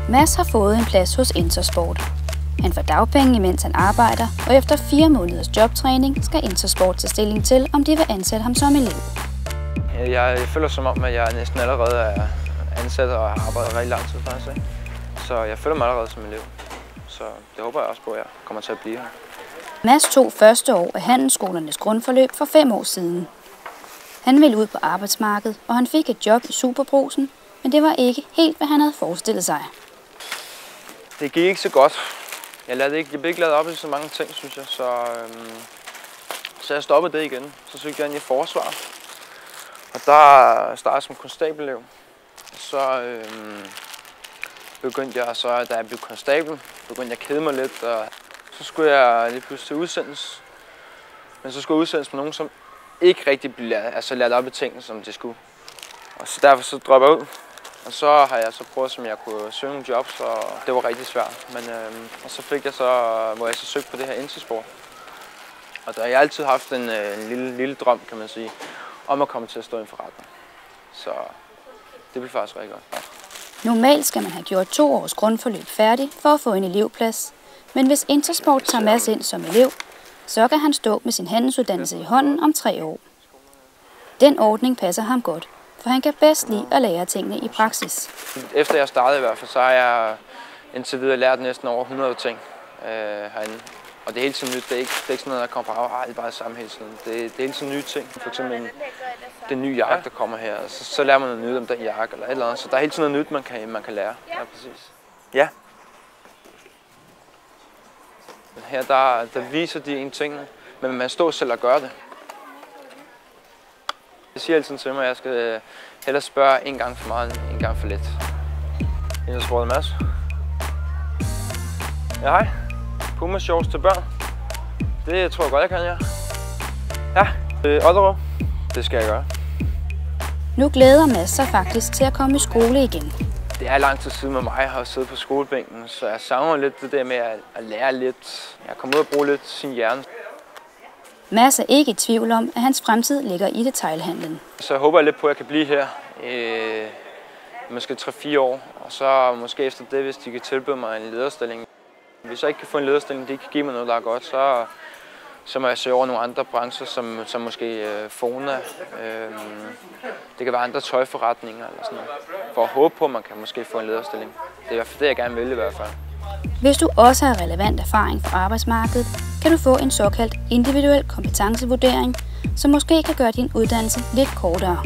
Mads har fået en plads hos Intersport. Han får dagpenge, imens han arbejder, og efter 4 måneders jobtræning skal Intersport tage stilling til, om de vil ansætte ham som elev. Jeg føler som om, at jeg næsten allerede er ansat og har arbejdet rigtig lang tid faktisk. Ikke? Så jeg føler mig allerede som elev. Så det håber jeg også på, at jeg kommer til at blive her. Mads tog første år af handelsskolernes grundforløb for 5 år siden. Han ville ud på arbejdsmarkedet, og han fik et job i Superbrugsen, men det var ikke helt, hvad han havde forestillet sig. Det gik ikke så godt. Jeg blev ikke lavet op i så mange ting, synes jeg. Så jeg stoppede det igen. Så søgte jeg ind i forsvar. Og der startede jeg som konstabelelev. Så begyndte jeg så, da jeg blev konstabel, begyndte jeg at kede mig lidt. Og så skulle jeg lige pludselig udsendes. Men så skulle jeg udsendes med nogen, som ikke rigtig blev lært op i tingene, som de skulle. Og så derfor så droppede jeg ud. Og så har jeg så prøvet, som jeg kunne søge nogle jobs, og det var rigtig svært. Men og så fik jeg hvor jeg så søgte på det her Intersport. Og der har jeg altid haft en lille drøm, kan man sige, om at komme til at stå i en forretning. Så det blev faktisk rigtig godt. Normalt skal man have gjort 2 års grundforløb færdig for at få en elevplads. Men hvis Intersport tager Mads ind som elev, så kan han stå med sin handelsuddannelse i hånden om 3 år. Den ordning passer ham godt, for han kan bedst lide at lære tingene i praksis. Efter jeg startede i hvert fald, så har jeg indtil videre lært næsten over 100 ting herinde. Og det er hele tiden nyt. Det er ikke sådan noget, der kommer på arbejde bare samme hele tiden. Det er hele tiden nye ting. For eksempel den nye jakke, der kommer her. Så lærer man noget nyt om den jakke eller et eller andet. Så der er hele tiden noget nyt, man kan lære. Ja, præcis. Ja. Her der viser de en ting, men man står selv og gør det. Jeg siger altid til mig, at jeg skal hellere spørge en gang for meget end en gang for lidt. Intersport Mads. Ja, hej. Puma shorts til børn. Det tror jeg godt, jeg kan, ja. Ja, Ollerup. Det skal jeg gøre. Nu glæder Mads sig faktisk til at komme i skole igen. Det er lang tid siden med mig, jeg har siddet på skolebænken, så jeg savner lidt det der med at lære lidt. Jeg kommer ud og bruge lidt sin hjerne. Mads er ikke i tvivl om, at hans fremtid ligger i detailhandlen. Så jeg håber lidt på, at jeg kan blive her måske 3-4 år. Og så måske efter det, hvis de kan tilbyde mig en lederstilling. Hvis jeg ikke kan få en lederstilling, de kan give mig noget, der er godt, så må jeg søge over nogle andre brancher, som måske Fona. Det kan være andre tøjforretninger eller sådan noget. For at håbe på, at man kan måske få en lederstilling. Det er i hvert fald det, jeg gerne vil i hvert fald. Hvis du også har relevant erfaring fra arbejdsmarkedet, kan du få en såkaldt individuel kompetencevurdering, som måske kan gøre din uddannelse lidt kortere.